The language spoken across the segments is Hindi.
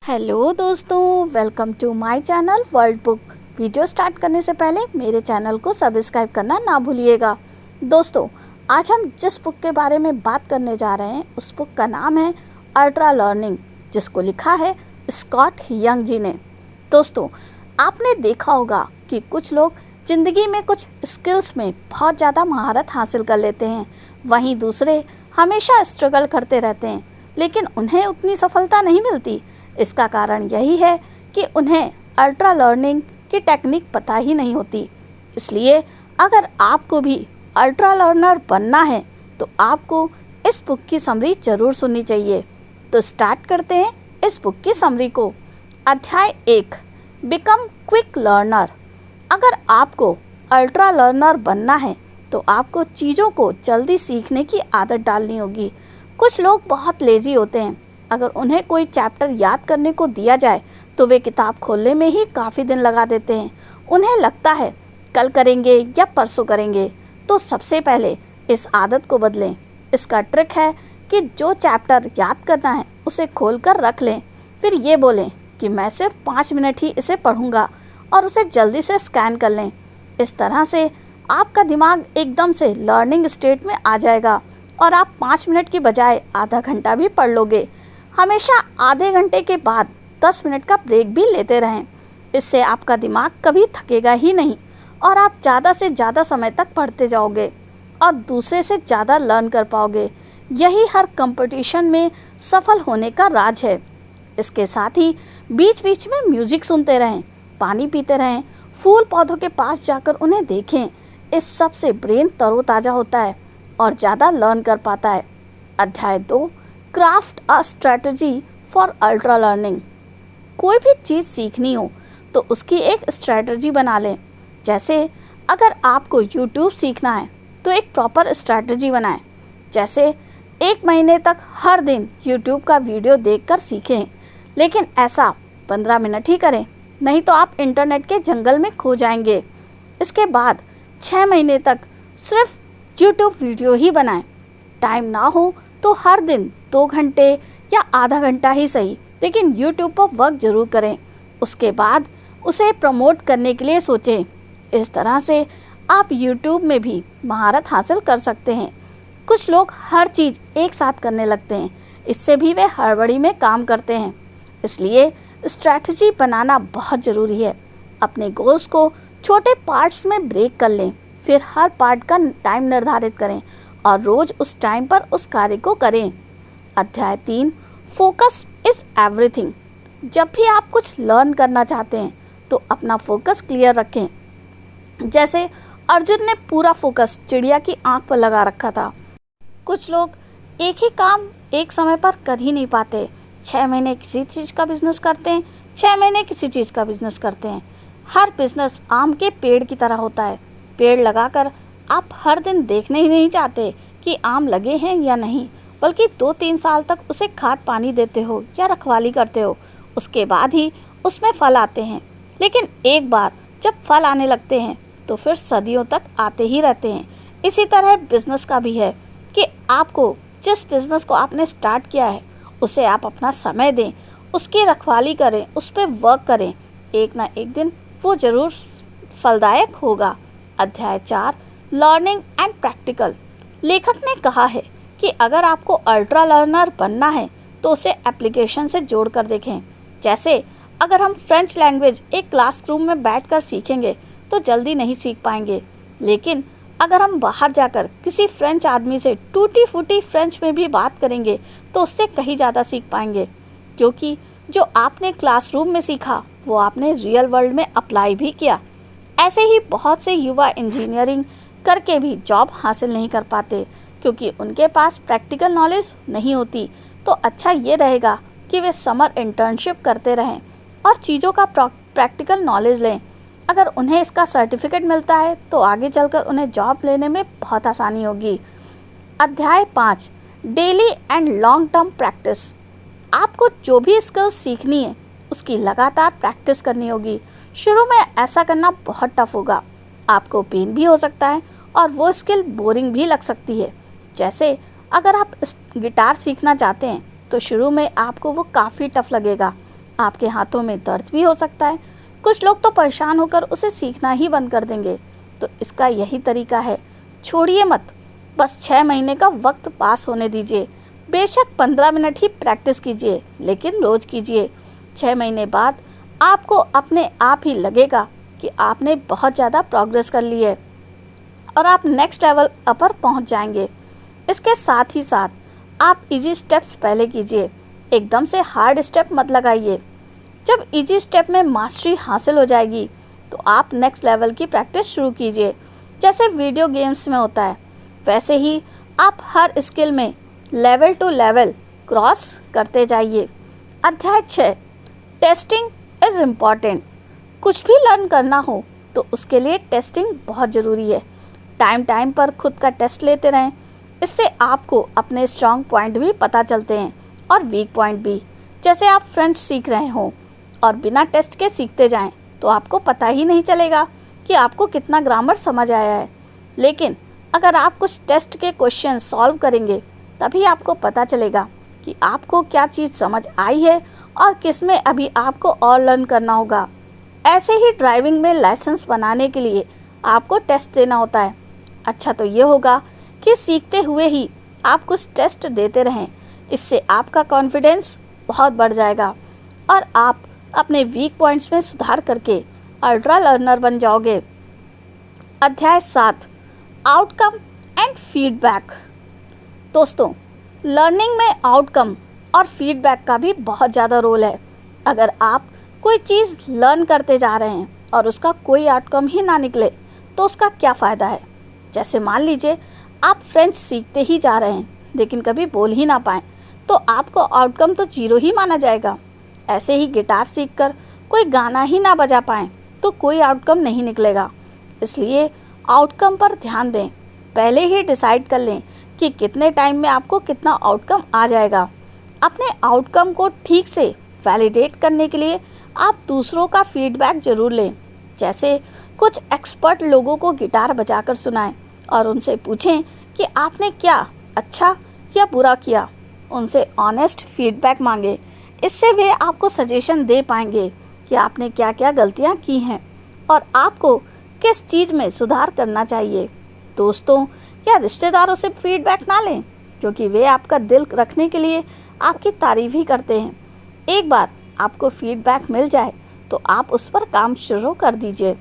हेलो दोस्तों, welcome to my channel World Book. Video start करने से पहले मेरे चैनल को सब्सक्राइब करना ना भूलिएगा। दोस्तों, आज हम जिस बुक के बारे में बात करने जा रहे हैं उस बुक का नाम है अल्ट्रा लर्निंग, जिसको लिखा है स्कॉट यंग जी ने। दोस्तों, आपने देखा होगा कि कुछ लोग ज़िंदगी में कुछ स्किल्स में बहुत ज़्यादा महारत हासिल कर लेते हैं, वहीं दूसरे हमेशा स्ट्रगल करते रहते हैं लेकिन उन्हें उतनी सफलता नहीं मिलती। इसका कारण यही है कि उन्हें अल्ट्रा लर्निंग की टेक्निक पता ही नहीं होती। इसलिए अगर आपको भी अल्ट्रा लर्नर बनना है तो आपको इस बुक की समरी ज़रूर सुननी चाहिए। तो स्टार्ट करते हैं इस बुक की समरी को। अध्याय 1, बिकम क्विक लर्नर। अगर आपको अल्ट्रा लर्नर बनना है तो आपको चीज़ों को जल्दी सीखने की आदत डालनी होगी। कुछ लोग बहुत लेज़ी होते हैं। अगर उन्हें कोई चैप्टर याद करने को दिया जाए तो वे किताब खोलने में ही काफ़ी दिन लगा देते हैं। उन्हें लगता है कल करेंगे या परसों करेंगे। तो सबसे पहले इस आदत को बदलें। इसका ट्रिक है कि जो चैप्टर याद करना है उसे खोल कर रख लें, फिर ये बोलें कि मैं सिर्फ 5 मिनट ही इसे पढ़ूंगा और उसे जल्दी से स्कैन कर लें। इस तरह से आपका दिमाग एकदम से लर्निंग स्टेट में आ जाएगा और आप 5 मिनट की बजाय आधा घंटा भी पढ़ लोगे। हमेशा आधे घंटे के बाद 10 मिनट का ब्रेक भी लेते रहें। इससे आपका दिमाग कभी थकेगा ही नहीं और आप ज़्यादा से ज़्यादा समय तक पढ़ते जाओगे और दूसरे से ज़्यादा लर्न कर पाओगे। यही हर कंपटीशन में सफल होने का राज है। इसके साथ ही बीच बीच में म्यूजिक सुनते रहें, पानी पीते रहें, फूल पौधों के पास जाकर उन्हें देखें। इस सब से ब्रेन तरोताज़ा होता है और ज़्यादा लर्न कर पाता है। अध्याय 2, craft a strategy for ultra learning. कोई भी चीज़ सीखनी हो तो उसकी एक स्ट्रेटजी बना लें। जैसे अगर आपको यूट्यूब सीखना है तो एक प्रॉपर स्ट्रेटजी बनाएं। जैसे 1 महीने तक हर दिन यूट्यूब का वीडियो देखकर सीखें, लेकिन ऐसा 15 मिनट ही करें, नहीं तो आप इंटरनेट के जंगल में खो जाएंगे। इसके बाद 6 महीने तक सिर्फ यूट्यूब वीडियो ही बनाएं। टाइम ना हो तो हर दिन 2 घंटे या आधा घंटा ही सही, लेकिन यूट्यूब पर वर्क ज़रूर करें। उसके बाद उसे प्रमोट करने के लिए सोचें। इस तरह से आप यूट्यूब में भी महारत हासिल कर सकते हैं। कुछ लोग हर चीज़ एक साथ करने लगते हैं, इससे भी वे हड़बड़ी में काम करते हैं। इसलिए स्ट्रैटेजी बनाना बहुत ज़रूरी है। अपने गोल्स को छोटे पार्ट्स में ब्रेक कर लें, फिर हर पार्ट का टाइम निर्धारित करें और रोज़ उस टाइम पर उस कार्य को करें। अध्याय 3, फोकस इज़ एवरीथिंग। जब भी आप कुछ लर्न करना चाहते हैं तो अपना फोकस क्लियर रखें। जैसे अर्जुन ने पूरा फोकस चिड़िया की आंख पर लगा रखा था। कुछ लोग एक ही काम एक समय पर कर ही नहीं पाते। 6 महीने किसी चीज़ का बिजनेस करते हैं, 6 महीने किसी चीज़ का बिजनेस करते हैं। हर बिजनेस आम के पेड़ की तरह होता है। पेड़ लगाकर आप हर दिन देखने ही नहीं चाहते कि आम लगे हैं या नहीं, बल्कि 2-3 साल तक उसे खाद पानी देते हो या रखवाली करते हो। उसके बाद ही उसमें फल आते हैं। लेकिन एक बार जब फल आने लगते हैं तो फिर सदियों तक आते ही रहते हैं। इसी तरह बिजनेस का भी है कि आपको जिस बिजनेस को आपने स्टार्ट किया है उसे आप अपना समय दें, उसकी रखवाली करें, उस पर वर्क करें। एक ना एक दिन वो ज़रूर फलदायक होगा। अध्याय 4, लर्निंग एंड प्रैक्टिकल। लेखक ने कहा है कि अगर आपको अल्ट्रा लर्नर बनना है तो उसे एप्लीकेशन से जोड़कर देखें। जैसे अगर हम फ्रेंच लैंग्वेज एक क्लासरूम में बैठकर सीखेंगे तो जल्दी नहीं सीख पाएंगे, लेकिन अगर हम बाहर जाकर किसी फ्रेंच आदमी से टूटी फूटी फ्रेंच में भी बात करेंगे तो उससे कहीं ज़्यादा सीख पाएंगे, क्योंकि जो आपने क्लासरूम में सीखा वो आपने रियल वर्ल्ड में अप्लाई भी किया। ऐसे ही बहुत से युवा इंजीनियरिंग करके भी जॉब हासिल नहीं कर पाते क्योंकि उनके पास प्रैक्टिकल नॉलेज नहीं होती। तो अच्छा ये रहेगा कि वे समर इंटर्नशिप करते रहें और चीज़ों का प्रैक्टिकल नॉलेज लें। अगर उन्हें इसका सर्टिफिकेट मिलता है तो आगे चलकर उन्हें जॉब लेने में बहुत आसानी होगी। अध्याय 5, daily and long term practice. आपको जो भी स्किल्स सीखनी है उसकी लगातार प्रैक्टिस करनी होगी। शुरू में ऐसा करना बहुत टफ होगा, आपको पेन भी हो सकता है और वो स्किल बोरिंग भी लग सकती है। जैसे अगर आप गिटार सीखना चाहते हैं तो शुरू में आपको वो काफ़ी टफ लगेगा, आपके हाथों में दर्द भी हो सकता है। कुछ लोग तो परेशान होकर उसे सीखना ही बंद कर देंगे। तो इसका यही तरीका है, छोड़िए मत, बस 6 महीने का वक्त पास होने दीजिए। बेशक 15 मिनट ही प्रैक्टिस कीजिए, लेकिन रोज़ कीजिए। 6 महीने बाद आपको अपने आप ही लगेगा कि आपने बहुत ज़्यादा प्रोग्रेस कर ली है और आप नेक्स्ट लेवल पर पहुंच जाएंगे। इसके साथ ही साथ आप इजी स्टेप्स पहले कीजिए, एकदम से हार्ड स्टेप मत लगाइए। जब इजी स्टेप में मास्टरी हासिल हो जाएगी तो आप नेक्स्ट लेवल की प्रैक्टिस शुरू कीजिए। जैसे वीडियो गेम्स में होता है, वैसे ही आप हर स्किल में लेवल टू लेवल क्रॉस करते जाइए। अध्याय 6, टेस्टिंग इज़ इम्पॉर्टेंट। कुछ भी लर्न करना हो तो उसके लिए टेस्टिंग बहुत ज़रूरी है। टाइम पर खुद का टेस्ट लेते रहें, इससे आपको अपने स्ट्रॉन्ग पॉइंट भी पता चलते हैं और वीक पॉइंट भी। जैसे आप फ्रेंच सीख रहे हो और बिना टेस्ट के सीखते जाएं तो आपको पता ही नहीं चलेगा कि आपको कितना ग्रामर समझ आया है। लेकिन अगर आप कुछ टेस्ट के क्वेश्चन सॉल्व करेंगे तभी आपको पता चलेगा कि आपको क्या चीज़ समझ आई है और किस में अभी आपको और लर्न करना होगा। ऐसे ही ड्राइविंग में लाइसेंस बनाने के लिए आपको टेस्ट देना होता है। अच्छा तो ये होगा कि सीखते हुए ही आप कुछ टेस्ट देते रहें, इससे आपका कॉन्फिडेंस बहुत बढ़ जाएगा और आप अपने वीक पॉइंट्स में सुधार करके अल्ट्रा लर्नर बन जाओगे। अध्याय 7, आउटकम एंड फीडबैक। दोस्तों, लर्निंग में आउटकम और फीडबैक का भी बहुत ज़्यादा रोल है। अगर आप कोई चीज़ लर्न करते जा रहे हैं और उसका कोई आउटकम ही ना निकले तो उसका क्या फ़ायदा है। जैसे मान लीजिए आप फ्रेंच सीखते ही जा रहे हैं लेकिन कभी बोल ही ना पाएँ, तो आपको आउटकम तो 0 ही माना जाएगा। ऐसे ही गिटार सीखकर कोई गाना ही ना बजा पाएँ तो कोई आउटकम नहीं निकलेगा। इसलिए आउटकम पर ध्यान दें, पहले ही डिसाइड कर लें कि कितने टाइम में आपको कितना आउटकम आ जाएगा। अपने आउटकम को ठीक से वैलिडेट करने के लिए आप दूसरों का फीडबैक ज़रूर लें। जैसे कुछ एक्सपर्ट लोगों को गिटार बजाकर सुनाएं और उनसे पूछें कि आपने क्या अच्छा या बुरा किया। उनसे ऑनेस्ट फीडबैक मांगे, इससे वे आपको सजेशन दे पाएंगे कि आपने क्या क्या गलतियां की हैं और आपको किस चीज़ में सुधार करना चाहिए। दोस्तों या रिश्तेदारों से फीडबैक ना लें, क्योंकि वे आपका दिल रखने के लिए आपकी तारीफ ही करते हैं। एक बार आपको फीडबैक मिल जाए तो आप उस पर काम शुरू कर दीजिए।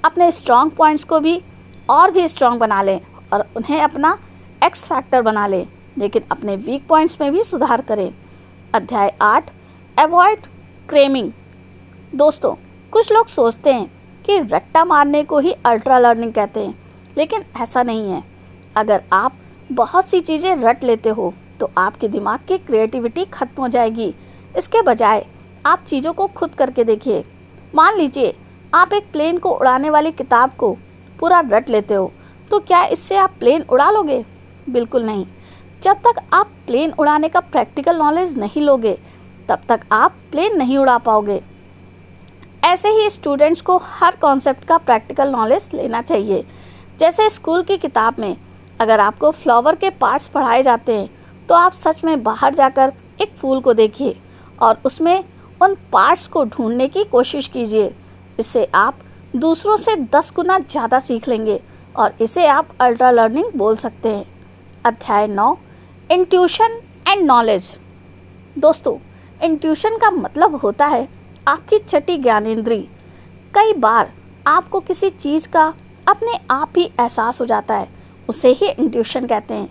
अपने स्ट्रॉन्ग पॉइंट्स को भी और भी स्ट्रॉन्ग बना लें और उन्हें अपना एक्स फैक्टर बना लें, लेकिन अपने वीक पॉइंट्स में भी सुधार करें। अध्याय 8, अवॉइड क्रेमिंग। दोस्तों, कुछ लोग सोचते हैं कि रट्टा मारने को ही अल्ट्रा लर्निंग कहते हैं, लेकिन ऐसा नहीं है। अगर आप बहुत सी चीज़ें रट लेते हो तो आपके दिमाग की क्रिएटिविटी खत्म हो जाएगी। इसके बजाय आप चीज़ों को खुद करके देखिए। मान लीजिए आप एक प्लेन को उड़ाने वाली किताब को पूरा रट लेते हो, तो क्या इससे आप प्लेन उड़ा लोगे? बिल्कुल नहीं। जब तक आप प्लेन उड़ाने का प्रैक्टिकल नॉलेज नहीं लोगे तब तक आप प्लेन नहीं उड़ा पाओगे। ऐसे ही स्टूडेंट्स को हर कॉन्सेप्ट का प्रैक्टिकल नॉलेज लेना चाहिए। जैसे स्कूल की किताब में अगर आपको फ्लावर के पार्ट्स पढ़ाए जाते हैं तो आप सच में बाहर जाकर एक फूल को देखिए और उसमें उन पार्ट्स को ढूंढने की कोशिश कीजिए। इससे आप दूसरों से 10 गुना ज़्यादा सीख लेंगे और इसे आप अल्ट्रा लर्निंग बोल सकते हैं। अध्याय 9, इंट्यूशन एंड नॉलेज। दोस्तों, इंट्यूशन का मतलब होता है आपकी छठी ज्ञानेंद्री। कई बार आपको किसी चीज़ का अपने आप ही एहसास हो जाता है, उसे ही इंट्यूशन कहते हैं।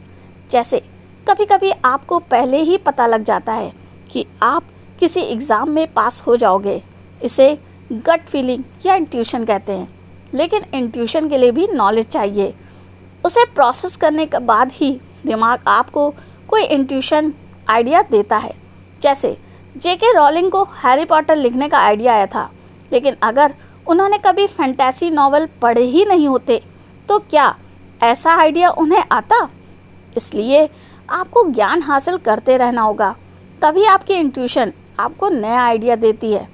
जैसे कभी कभी आपको पहले ही पता लग जाता है कि आप किसी एग्ज़ाम में पास हो जाओगे, इसे गट फीलिंग या इंट्यूशन कहते हैं। लेकिन इंट्यूशन के लिए भी नॉलेज चाहिए, उसे प्रोसेस करने के बाद ही दिमाग आपको कोई इंट्यूशन आइडिया देता है। जैसे जेके रॉलिंग को हैरी पॉटर लिखने का आइडिया आया था, लेकिन अगर उन्होंने कभी फैंटेसी नॉवल पढ़े ही नहीं होते तो क्या ऐसा आइडिया उन्हें आता? इसलिए आपको ज्ञान हासिल करते रहना होगा, तभी आपकी इंट्यूशन आपको नया आइडिया देती है।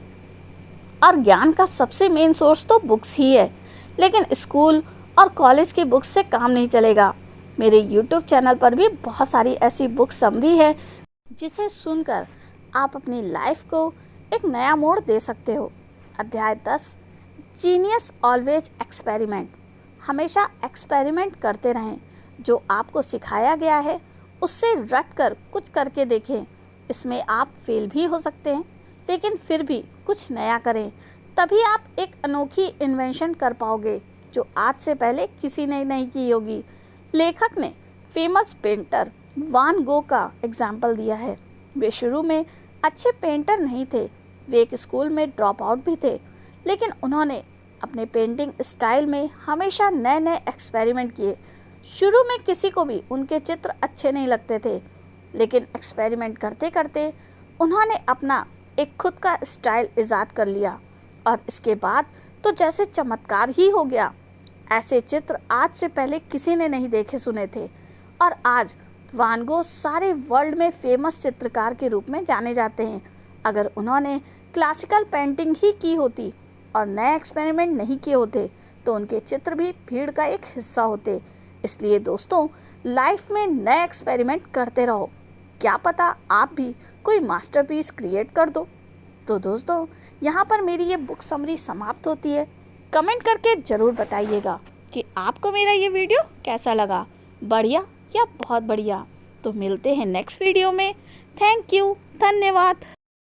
और ज्ञान का सबसे मेन सोर्स तो बुक्स ही है, लेकिन स्कूल और कॉलेज की बुक्स से काम नहीं चलेगा। मेरे YouTube चैनल पर भी बहुत सारी ऐसी बुक समरी है जिसे सुनकर आप अपनी लाइफ को एक नया मोड़ दे सकते हो। अध्याय 10, जीनियस ऑलवेज एक्सपेरिमेंट। हमेशा एक्सपेरिमेंट करते रहें। जो आपको सिखाया गया है उससे रट कर कुछ करके देखें। इसमें आप फेल भी हो सकते हैं, लेकिन फिर भी कुछ नया करें। तभी आप एक अनोखी इन्वेंशन कर पाओगे जो आज से पहले किसी ने नहीं की होगी। लेखक ने फेमस पेंटर वान गो का एग्जाम्पल दिया है। वे शुरू में अच्छे पेंटर नहीं थे, वे एक स्कूल में ड्रॉप आउट भी थे, लेकिन उन्होंने अपने पेंटिंग स्टाइल में हमेशा नए नए एक्सपेरिमेंट किए। शुरू में किसी को भी उनके चित्र अच्छे नहीं लगते थे, लेकिन एक्सपेरिमेंट करते करते उन्होंने अपना एक खुद का स्टाइल ईजाद कर लिया और इसके बाद तो जैसे चमत्कार ही हो गया। ऐसे चित्र आज से पहले किसी ने नहीं देखे सुने थे और आज वान गो सारे वर्ल्ड में फेमस चित्रकार के रूप में जाने जाते हैं। अगर उन्होंने क्लासिकल पेंटिंग ही की होती और नए एक्सपेरिमेंट नहीं किए होते तो उनके चित्र भी भीड़ का एक हिस्सा होते। इसलिए दोस्तों, लाइफ में नए एक्सपेरिमेंट करते रहो, क्या पता आप भी कोई मास्टरपीस क्रिएट कर दो। तो दोस्तों, यहाँ पर मेरी ये बुक समरी समाप्त होती है। कमेंट करके ज़रूर बताइएगा कि आपको मेरा ये वीडियो कैसा लगा, बढ़िया या बहुत बढ़िया। तो मिलते हैं नेक्स्ट वीडियो में। थैंक यू, धन्यवाद।